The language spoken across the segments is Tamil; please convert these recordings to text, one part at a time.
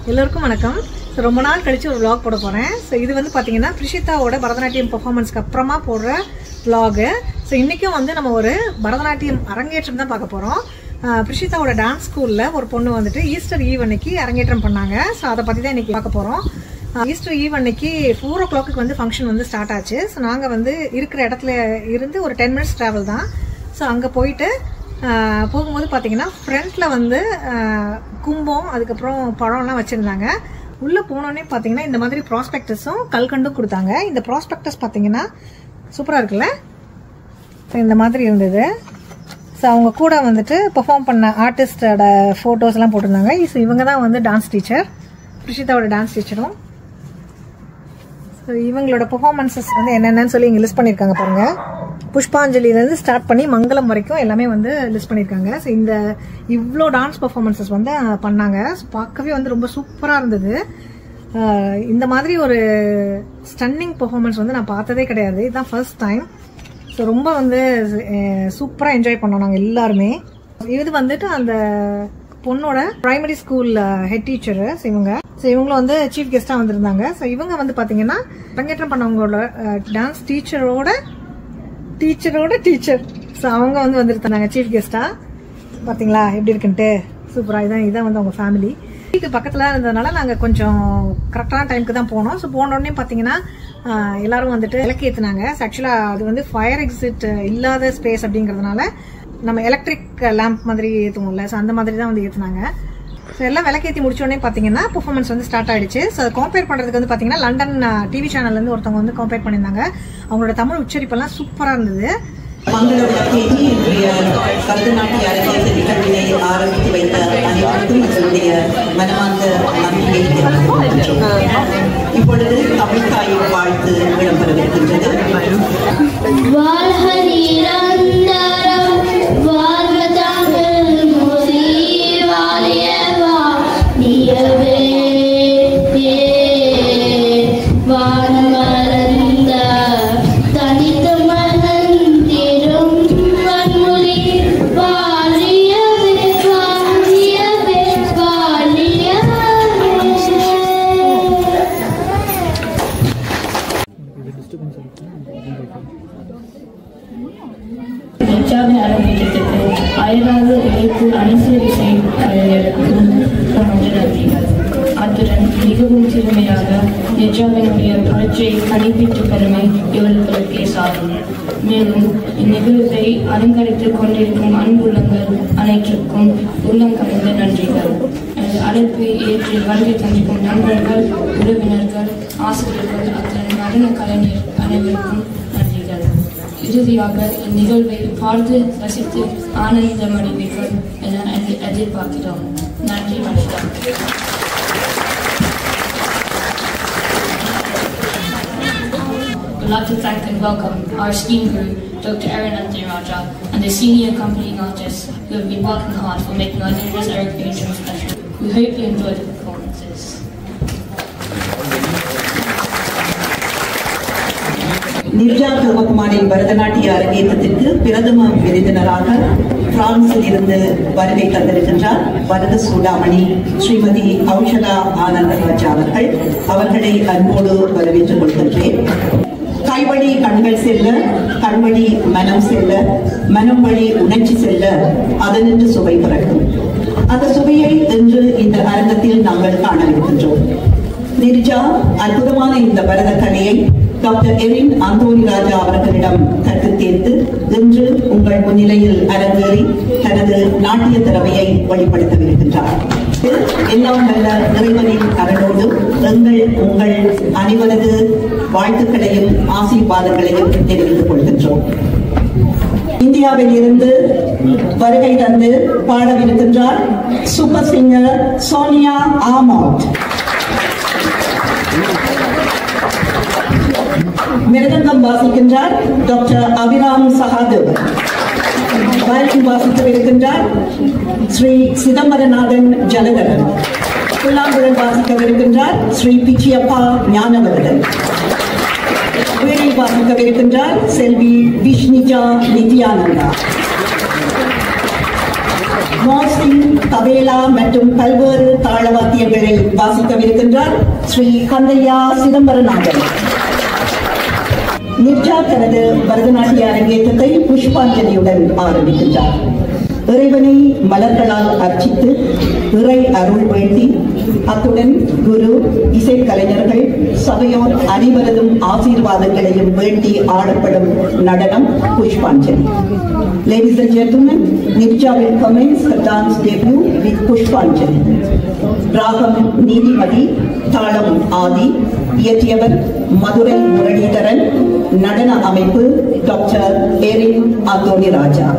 எல்லோருக்கும் வணக்கம். ரொம்ப நாள் கழிச்சு ஒரு vlog போட போறேன். ஸோ இது வந்து பார்த்தீங்கன்னா பிரிஷிதாவோட பரதநாட்டியம் பெர்ஃபார்மன்ஸ்க்கு அப்புறமா போடுற vlog. ஸோ இன்றைக்கும் வந்து நம்ம ஒரு பரதநாட்டியம் அரங்கேற்றம் தான் பார்க்க போகிறோம். பிரிஷிதாவோட டான்ஸ் ஸ்கூலில் ஒரு பொண்ணு வந்துட்டு ஈஸ்டர் ஈவ் அன்னைக்கு அரங்கேற்றம் பண்ணாங்க. ஸோ அதை பற்றி தான் இன்றைக்கி பார்க்க போகிறோம். ஈஸ்டர் ஈவ் அன்னைக்கு 4 o'clock வந்து ஃபங்க்ஷன் வந்து ஸ்டார்ட் ஆச்சு. ஸோ நாங்கள் வந்து இருக்கிற இடத்துல இருந்து ஒரு 10 minutes ட்ராவல் தான். ஸோ அங்கே போயிட்டு போகும்போது பார்த்தீங்கன்னா ஃப்ரண்ட்டில் வந்து கும்பம் அதுக்கப்புறம் பழம்லாம் வச்சுருந்தாங்க. உள்ளே போனோடனே பார்த்தீங்கன்னா இந்த மாதிரி ப்ராஸ்பெக்டஸும் கல்கண்டும் கொடுத்தாங்க. இந்த ப்ராஸ்பெக்டஸ் பார்த்தீங்கன்னா சூப்பராக இருக்குல்ல. ஸோ இந்த மாதிரி இருந்தது. ஸோ அவங்க கூட வந்துட்டு பெர்ஃபார்ம் பண்ண ஆர்டிஸ்டோட ஃபோட்டோஸ்லாம் போட்டிருந்தாங்க. ஸோ இவங்க தான் வந்து டான்ஸ் டீச்சர், பிரிஷிதாவோட டான்ஸ் டீச்சரும். ஸோ இவங்களோட பெர்ஃபார்மன்ஸஸ் வந்து என்னென்னு சொல்லி இங்கே லிஸ்ட் பண்ணியிருக்காங்க பாருங்கள். புஷ்பாஞ்சலியிலேருந்து ஸ்டார்ட் பண்ணி மங்களம் வரைக்கும் எல்லாமே வந்து லிஸ்ட் பண்ணியிருக்காங்க. ஸோ இந்த இவ்வளோ டான்ஸ் பர்ஃபார்மன்ஸஸ் வந்து பண்ணாங்க. ஸோ பார்க்கவே வந்து ரொம்ப சூப்பராக இருந்தது. இந்த மாதிரி ஒரு ஸ்டன்னிங் பர்ஃபார்மன்ஸ் வந்து நான் பார்த்ததே கிடையாது. இதுதான் ஃபர்ஸ்ட் டைம். ஸோ ரொம்ப வந்து சூப்பராக என்ஜாய் பண்ணோம் நாங்கள் எல்லாருமே. இது வந்துட்டு அந்த பொண்ணோட primary school head teacher. So இவங்களும் வந்து சீஃப் கெஸ்ட்டாக வந்திருந்தாங்க. ஸோ இவங்க வந்து பார்த்தீங்கன்னா அரங்கேற்றம் பண்ணவங்களோட டான்ஸ் டீச்சர். ஸோ அவங்க வந்து வந்துருந்தாங்க சீஃப் கெஸ்டா. பார்த்தீங்களா எப்படி இருக்குன்ட்டு சூப்பராக. இதான் வந்து அவங்க ஃபேமிலி. வீட்டுக்கு பக்கத்தில் இருந்ததுனால நாங்கள் கொஞ்சம் கரெக்டான டைமுக்கு தான் போனோம். ஸோ போன உடனே பார்த்தீங்கன்னா எல்லாரும் வந்துட்டு விளக்கு ஏற்றுனாங்க. ஸோ ஆக்சுவலாக அது வந்து ஃபயர் எக்ஸிட் இல்லாத ஸ்பேஸ் அப்படிங்கிறதுனால நம்ம எலக்ட்ரிக் லேம்ப் மாதிரி ஏற்றுவோம்ல. ஸோ அந்த மாதிரி தான் வந்து ஏற்றுனாங்க. ஸோ எல்லாம் விளக்கேற்றி முடிச்சோடனே பார்த்தீங்கன்னா பெர்ஃபார்மன்ஸ் வந்து ஸ்டார்ட் ஆயிடுச்சு. ஸோ கம்பேர் பண்ணுறதுக்கு வந்து பார்த்தீங்கன்னா லண்டன் டிவி சேனல்லேருந்து ஒருத்தவங்க வந்து கம்பேர் பண்ணியிருந்தாங்க. அவங்களோட தமிழ் உச்சரிப்பெல்லாம் சூப்பராக இருந்தது. மங்கள விளக்கேற்றி இன்றைய பரதநாட்டிய அரங்கேற்ற நிகழ்வினை ஆரம்பித்து வைத்த அனைவருக்கும் எங்களுடைய மனமார்ந்த நன்றியை தெரிவித்துக் இப்பொழுது தமிழ் தாயின் வாழ்த்து இடம்பெறவிருக்கின்றது. அயராது உழைப்பு அனைத்து இசை கலைஞருக்கும் நன்றிகள். அத்துடன் மிகவும் திறமையாக நிஜாவினுடைய புரட்சியை கணிப்பிட்டு பெருமை இவர்களுக்கே சாரும். மேலும் இந்நிகழ்வை அலங்கரித்துக் கொண்டிருக்கும் அன்புள்ளங்கள் அனைத்திற்கும் உள்ளங்கலந்த நன்றிகள். அழைப்பை ஏற்றி வருகை தந்திருக்கும் நண்பர்கள், உறவினர்கள், ஆசிரியர்கள், அத்தனை நடன கலைஞர் அனைவருக்கும் நன்றிகள். இறுதியாக இந்நிகழ்வை பார்த்து ரசித்து ஆனந்தமடைவீர்கள் என எதிர்பார்க்கிறோம். நன்றி, வணக்கம். I'd like to thank and welcome our esteemed guru, Dr. Aaron Antiraja, and the senior accompanying artists who have been working hard for making our Nirjas Eric Beijing special. We hope you enjoy the performances. Neerja பிரபகுமாரின் பரதநாட்டிய அரங்கேற்றத்திற்கு பிரதம விருந்தினராக பிரான்சில் இருந்து வருகை தந்திருக்கின்றார் வரத சூடாமணி ஸ்ரீமதி ஔஷதா ஆனந்தராஜா அவர்கள். அவர்களை அன்போடு வரவேற்றுக் கொள்கின்றேன். கைவழி கண்கள் செல்ல, கண்வழி மனம் செல்ல, மனம் வழி உணர்ச்சி செல்ல, அதனின்று சுவை பிறக்கும். அந்த சுவையை இன்று இந்த அரங்கத்தில் நாங்கள் காணவிருக்கின்றோம். நிர்ஜா அற்புதமான இந்த பரத கலையை டாக்டர் எரின் அந்தோனி ராஜா அவர்களிடம் கற்றுத் தேர்ந்து இன்று உங்கள் முன்னிலையில் அரங்கேறி தனது நாட்டிய திறமையை வெளிப்படுத்தவிருக்கின்றார். எல்லாம் வல்ல இறைவனின் அருளோடு உங்கள் அனைவரது வாழ்த்துக்களையும் ஆசீர்வாதங்களையும் தெரிவித்துக் கொள்கின்றோம். இந்தியாவில் இருந்து வருகை தந்து பாடவிருக்கின்றார் சூப்பர் சிங்கர் சோனியா ஆமோட். மிருதங்கம் வாசிக்கின்றார் டாக்டர் அபிராம் சகாதேவ். வயலின் வாசிக்கவிருக்கின்றார் ஸ்ரீ சிதம்பரநாதன் ஜலதரன். புல்லாங்குழல் வாசிக்கவிருக்கின்றார் ஸ்ரீ பிச்சியப்பா ஞானவர்தன். வீணை வாசிக்கவிருக்கின்றார் செல்வி விஷ்ணிஜா நித்யானந்தா. மோஸ்டிங், தபேலா மற்றும் பல்வேறு தாளவாத்தியங்களை வாசிக்கவிருக்கின்றார் ஸ்ரீ கந்தையா சிதம்பரநாதன். நிர்ஜா தனது பரதநாட்டிய அரங்கேற்றத்தை புஷ்பாஞ்சலியுடன் ஆரம்பிக்கின்றார். இறைவனை மலர்களால் அர்ச்சித்து இறை அருள் வேண்டி அத்துடன் குரு, இசைக்கலைஞர்கள், சபையோர் அனைவரதும் ஆசீர்வாதங்களையும் வேண்டி ஆடப்படும் நடனம் புஷ்பாஞ்சலி. Ladies and gentlemen, Nirja will commence the dance debut with Pushpanjali. ராகம் நீதிமதி, தாளம் ஆதி, இயற்றியவர் மதுரை முரளிதரன், நடன அமைப்பு டாக்டர் எரின் அந்தோணி ராஜா.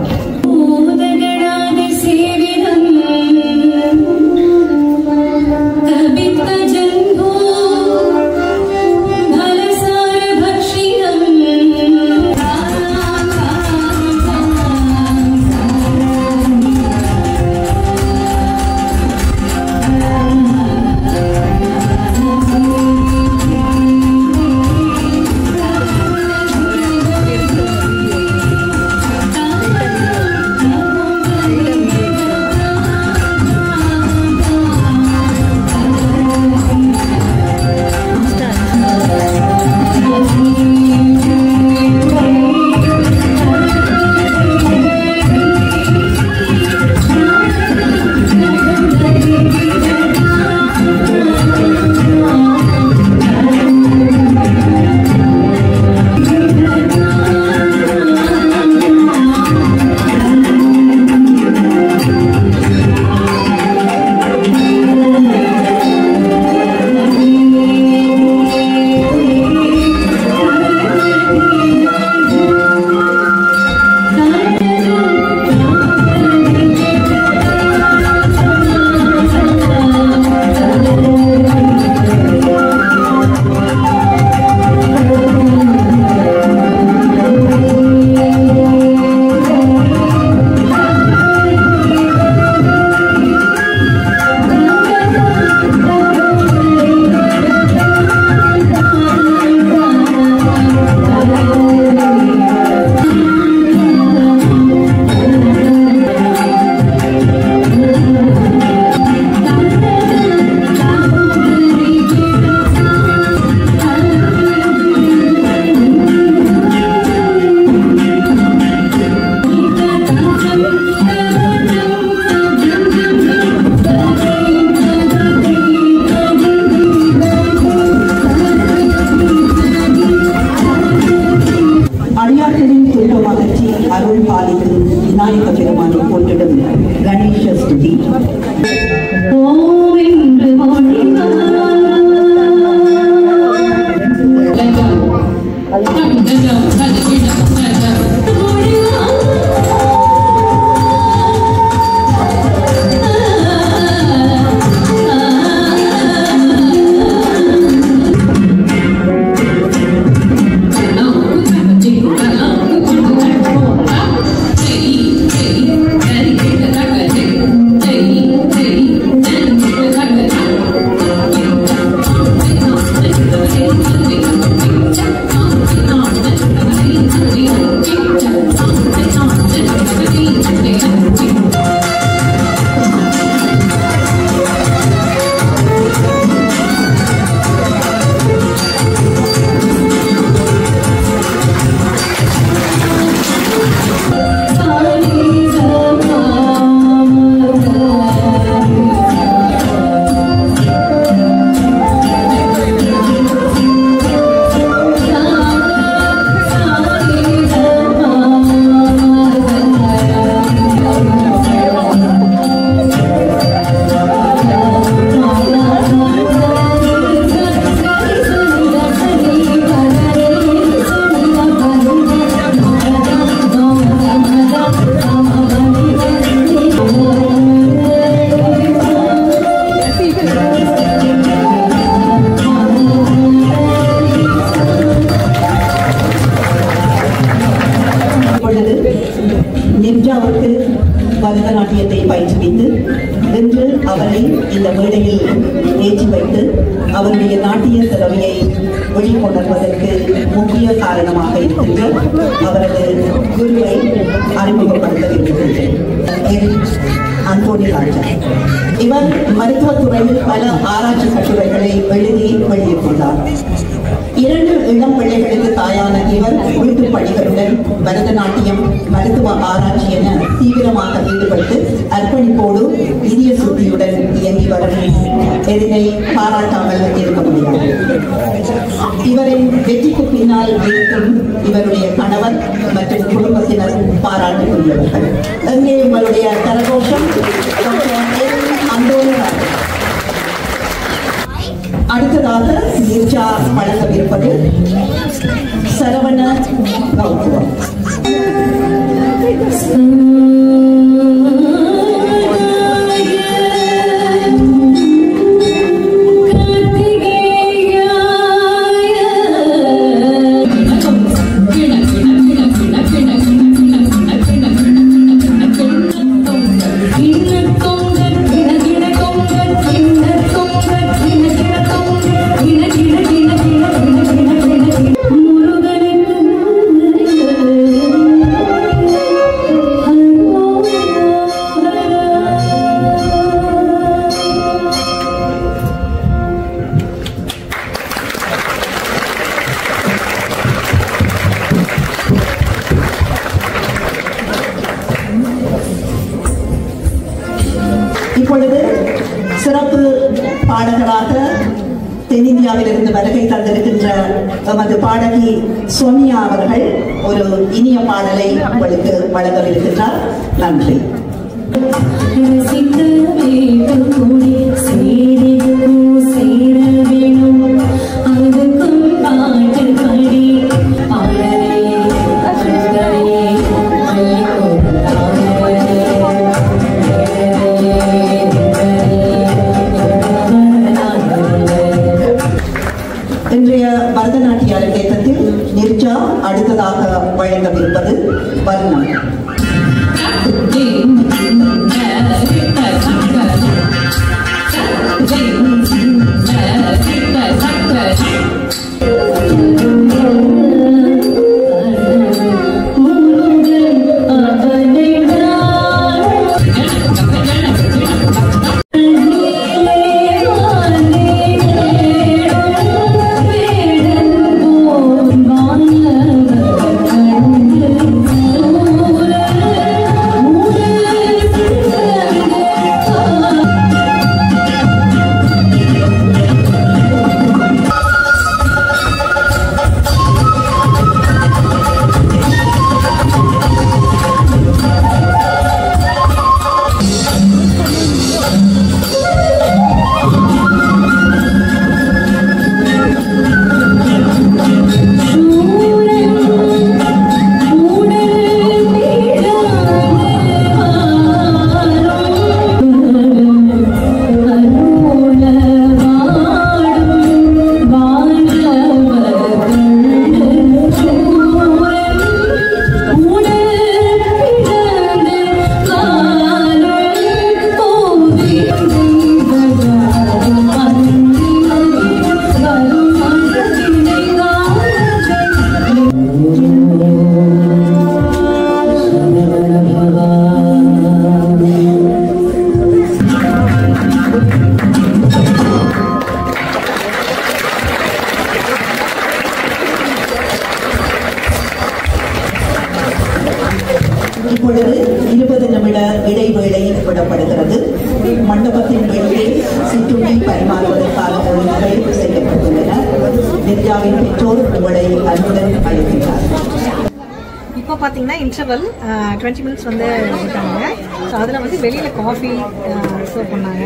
அருள் பாலிக்கும் விநாயக பெருமானை போற்றிடும் கணேச ஸ்துதி. நிர்ஜாவுக்கு பரதநாட்டியத்தை பயிற்றுவித்து இன்று அவரை இந்த மேடையில் ஏற்றி வைத்து அவருடைய நாட்டிய திறமையை வெளிக்கொணர்வதற்கு முக்கிய காரணமாக இருக்கின்ற அவரது குருவை அறிமுகப்படுத்த விரும்புகின்றேன். அந்தோனி ராஜா. இவர் மருத்துவத்துறையில் பல ஆராய்ச்சி கட்டுரைகளை எழுதி வெளியிட்டுள்ளார். 2 இளம் பிள்ளைகளுக்கு தாயான இவர் வீட்டு பணிகளுடன் பரதநாட்டியம், மருத்துவ ஆராய்ச்சி என தீவிரமாக ஈடுபட்டு அர்ப்பணிப்போடு இதய சுத்தியுடன் இயங்கி வரும் எதிரை பாராட்டாமல் இருக்க முடியாது. இவரின் வெற்றிக்கு பின்னால் இருக்கும் இவருடைய கணவர் மற்றும் குடும்பத்தினர் பாராட்டுக்குரியவர்கள். எங்கே உங்களுடைய கரகோஷம்? அந்தோனி ராஜா. அடுத்ததாக நிர்ஜா வழங்கவிருப்பது சரவண கௌதம். இப்பொழுது சிறப்பு பாடகராக தென்னிந்தியாவிலிருந்து வருகை தந்திருக்கின்ற நமது பாடகி சோனியா அவர்கள் ஒரு இனிய பாடலை உங்களுக்கு வழங்கவிருக்கின்றார். நன்றி. இன்றைய பரதநாட்டிய அரங்கேற்றத்தில் நிர்ஜா அடுத்ததாக வழங்கவிருப்பது வர்ணம். இப்பொழுது 20 நிமிட இடைவேளை விடப்படுகிறது. மண்டபத்தின் வெளியே சிற்றுண்டி பரிமாறுவதற்கான ஒழுங்குகள் செய்யப்பட்டுள்ளன. நிர்ஜாவின் பெற்றோர் உங்களை அன்புடன் அழைக்கின்றார். இப்போ பார்த்தீங்கன்னா இன்டர்வல் 20 மினிட்ஸ் வந்து விட்டாங்க. ஸோ அதில் வந்து வெளியில் காஃபி சர்வ் பண்ணாங்க.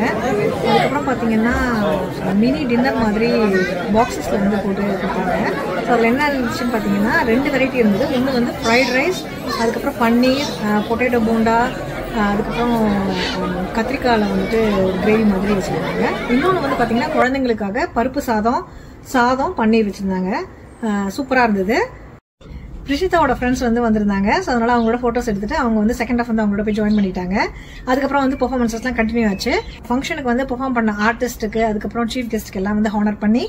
அதுக்கப்புறம் பார்த்தீங்கன்னா மினி டின்னர் மாதிரி பாக்ஸஸில் வந்து போட்டு கொடுத்தாங்க. ஸோ அதில் என்ன இருந்துச்சுன்னு பார்த்தீங்கன்னா 2 வெரைட்டி இருந்தது. ஒன்று வந்து ஃப்ரைட் ரைஸ், அதுக்கப்புறம் பன்னீர், பொட்டேட்டோ போண்டா, அதுக்கப்புறம் கத்திரிக்காயில் வந்துட்டு கிரேவி மாதிரி வச்சுருந்தாங்க. இன்னொன்று வந்து பார்த்தீங்கன்னா குழந்தைங்களுக்காக பருப்பு சாதம் பன்னீர் வச்சுருந்தாங்க. சூப்பராக இருந்தது. பிரிஷிதாவோட ஃப்ரெண்ட்ஸ் வந்து வந்திருந்தாங்க. ஸோ அதனால அவங்களோட ஃபோட்டோஸ் எடுத்துட்டு அவங்க வந்து செகண்ட் ஹாஃப் வந்து அவங்களோட போய் ஜாயின் பண்ணிட்டாங்க. அதுக்கப்புறம் வந்து பெர்ஃபார்மன்ஸஸ்லாம் கண்டினியூ ஆச்சு. ஃபங்க்ஷனுக்கு வந்து பெர்ஃபார்ம் பண்ண ஆர்டிஸ்ட்டுக்கு, அதுக்கப்புறம் சீஃப் கெஸ்ட்டுக்கு எல்லாம் வந்து ஹானர் பண்ணி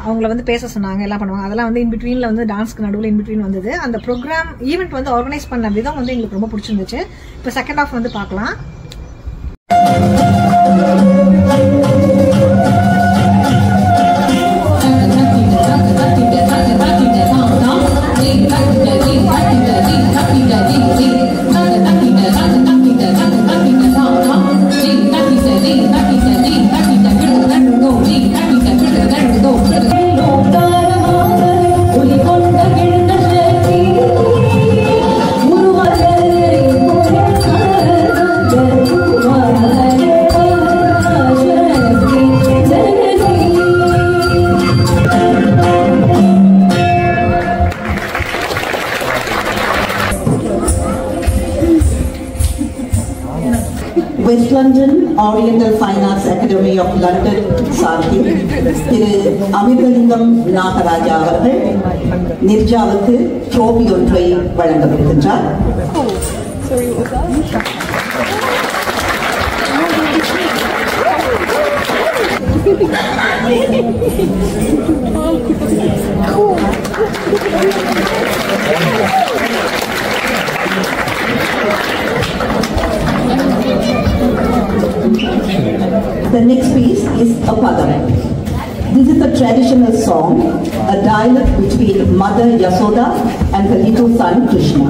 அவங்கள வந்து பேச சொன்னாங்க, எல்லாம் பண்ணுவாங்க. அதெல்லாம் வந்து இன்பிட்வீனில் வந்து டான்ஸ்க்கு நடுவில் இன்பிட்வீன் வந்தது. அந்த ப்ரோக்ராம் ஈவெண்ட் வந்து ஆர்கனைஸ் பண்ண விதம் வந்து எங்களுக்கு ரொம்ப பிடிச்சிருந்துச்சு. இப்போ செகண்ட் ஹாஃப் வந்து பார்க்கலாம். West London Oriental Fine Arts Academy of London சார்பில் திரு அமிர்தலிங்கம் நாகராஜா அவர்கள் நிர்ஜாவுக்கு ட்ரோபி ஒன்றை வழங்கவிருக்கின்றார். The next piece is a padam. This is a traditional song, a dialogue between Mother Yasoda and her little son Krishna.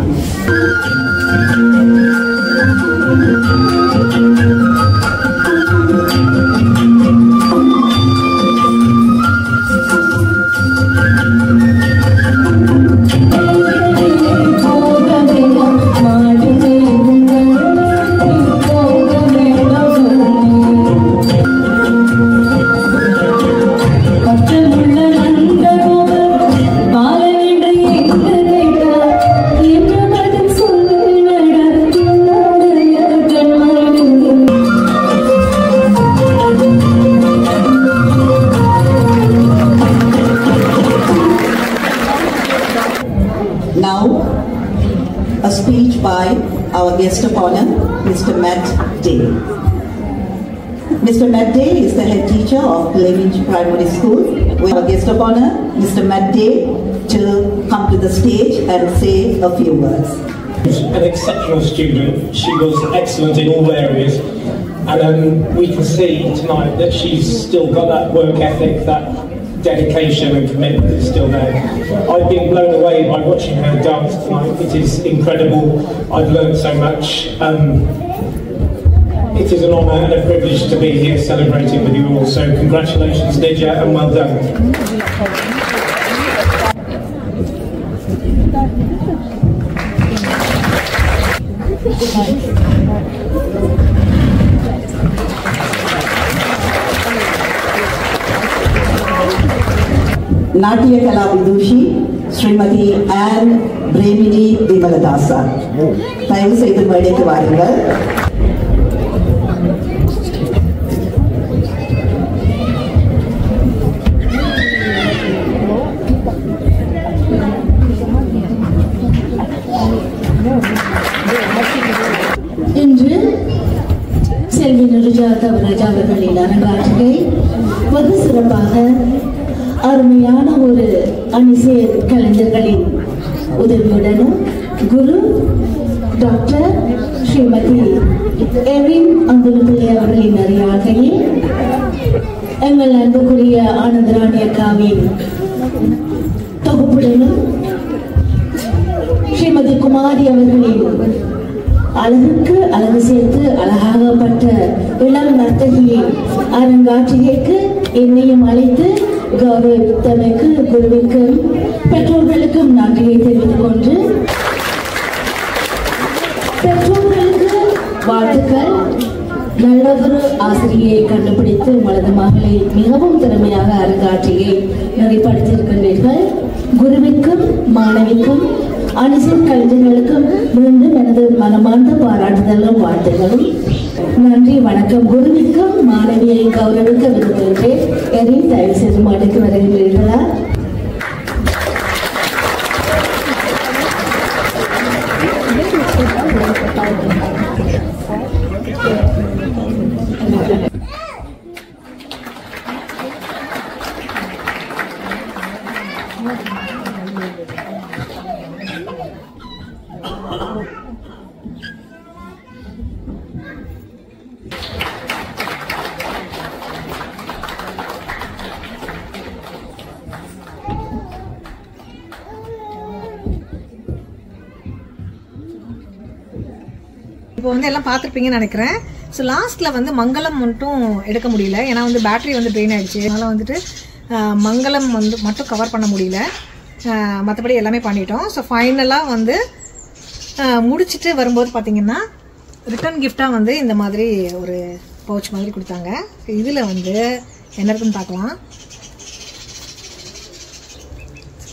Now, a speech by our guest of honor, Mr. Matt Day. Mr. Matt Day is the head teacher of Levinch Primary School. We have a guest of honor, Mr. Matt Day, to come to the stage and say a few words. An exceptional student. She was excellent in all areas, and we can see tonight that she's still got that work ethic, that dedication and commitment is still there. I've been blown away by watching her dance tonight. It is incredible. I've learned so much. It is an honour and a privilege to be here celebrating with you all. So congratulations, Nidja, and well done. Natya Kala Vidushi, Srimati Anne Bremini Vimaladasa. தயவு செய்து மேடைக்கு வாருங்கள். இன்று செல்வி நிருஜா தவராஜா அவர்களின் அரங்காற்றுகை வெகு சிறப்பாக அருமையான ஒரு அணிசேர் கலைஞர்களின் உதவியுடனும் குரு டாக்டர் ஸ்ரீமதி எரின் அந்துலபிள்ளை அவர்களின் அறியாகையில் எங்கள் அன்புக்குரிய ஆனந்தராணி அக்காவின் தொகுப்புடனும் ஸ்ரீமதி குமாரி அவர்களின் அழகுக்கு அழகு சேர்த்து அழகாகப்பட்ட இளம் நர்த்தகியின் அரங்காட்சிகைக்கு என்னையும் அழைத்து கௌரவித்தமைக்கு குருவிற்கும் பெற்றோர்களுக்கும் நன்றியை தெரிவித்துக் கொண்டு பெற்றோர்களுக்கு வாழ்த்துக்கள். நல்லதொரு ஆசிரியை கண்டுபிடித்து உங்களது மகளை மிகவும் திறமையாக அரங்காட்சியை நெறிப்படுத்தியிருக்கின்றீர்கள். குருவிற்கும் மாணவிக்கும் அணிசேர் கலைஞர்களுக்கும் மீண்டும் எனது மனமார்ந்த பாராட்டுதலும் வாழ்த்துகளும். நன்றி, வணக்கம். குருவிற்கும் மாணவியை கௌரவிக்க விரும்புகின்றேன். எரின் தயவு செய்து மாட்டுக்கு வருகின்றீர்களா? இப்போ வந்து எல்லாம் பார்த்துருப்பீங்கன்னு நினைக்கிறேன். ஸோ லாஸ்ட்டில் வந்து மங்களம் மட்டும் எடுக்க முடியல, ஏன்னா வந்து பேட்டரி வந்து ட்ரெயின் ஆகிடுச்சு. அதனால் வந்துட்டு மங்களம் வந்து மட்டும் கவர் பண்ண முடியல, மற்றபடி எல்லாமே பண்ணிட்டோம். ஸோ ஃபைனலாக வந்து முடிச்சுட்டு வரும்போது பார்த்தீங்கன்னா ரிட்டர்ன் கிஃப்டாக வந்து இந்த மாதிரி ஒரு பவுச் மாதிரி கொடுத்தாங்க. இதில் வந்து என்ன இருக்குன்னு பார்க்கலாம்.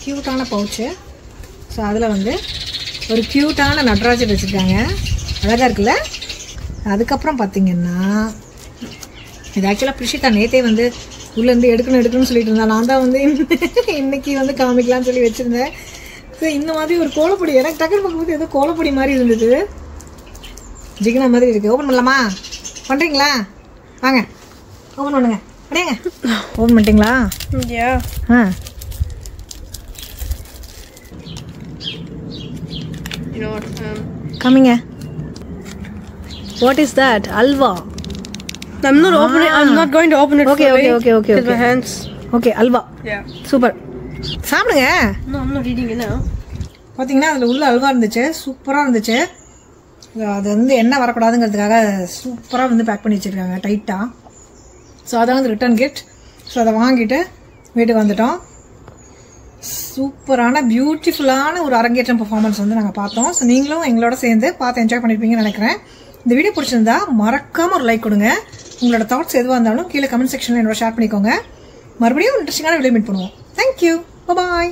க்யூட்டான பவுச்சு. ஸோ அதில் வந்து ஒரு க்யூட்டான நடராஜர் வச்சுருக்காங்க, அழகாக இருக்குல்ல. அதுக்கப்புறம் பார்த்தீங்கன்னா இது ஆக்சுவலாக பிரிஷிதா நேற்றே வந்து உள்ளேருந்து எடுக்கணும்னு சொல்லிட்டு இருந்தா. நான் தான் வந்து இன்னைக்கு வந்து காமிக்கலாம்னு சொல்லி வச்சுருந்தேன். ஸோ இந்த மாதிரி ஒரு கோலப்பொடி எனக்கு டக்குனு பார்க்கும்போது ஏதோ கோலப்பொடி மாதிரி இருந்தது, ஜிகினா மாதிரி இருக்குது. ஓப்பன் பண்ணலாமா? பண்ணுறீங்களா? வாங்க ஓப்பன் பண்ணுங்க. அப்படியேங்க ஓப்பன் பண்ணிட்டீங்களா? ஆ coming. What is that? Alva. I'm not opening. I'm not going to open it. Okay. With my hands. Okay, alva. Yeah. Super. சாப்பிடுங்க. No, I'm not eating it now. பார்த்தீங்கன்னா அதில் உள்ள அல்வா இருந்துச்சு, சூப்பராக இருந்துச்சு. அது வந்து எண்ணெய் வரக்கூடாதுங்கிறதுக்காக சூப்பராக வந்து பேக் பண்ணி வச்சுருக்காங்க டைட்டாக. ஸோ அதான் வந்து ரிட்டர்ன் கிஃப்ட். ஸோ அதை வாங்கிட்டு வீட்டுக்கு வந்துட்டோம். சூப்பரான பியூட்டிஃபுல்லான ஒரு அரங்கேற்றம் பெர்ஃபார்மன்ஸ் வந்து நாங்கள் பார்த்தோம். ஸோ நீங்களும் எங்களோட சேர்ந்து பார்த்து என்ஜாய் பண்ணியிருப்பீங்கன்னு நினைக்கிறேன். இந்த வீடியோ பிடிச்சிருந்தா மறக்காமல் ஒரு லைக் கொடுங்க. உங்களோட தாட்ஸ் எதுவாக இருந்தாலும் கீழே கமெண்ட் செக்ஷனில் என்னோட ஷேர் பண்ணிக்கோங்க. மறுபடியும் இன்ட்ரெஸ்டிங்கான வீடியோ மீட் பண்ணுவோம். தேங்க்யூ, பாய்.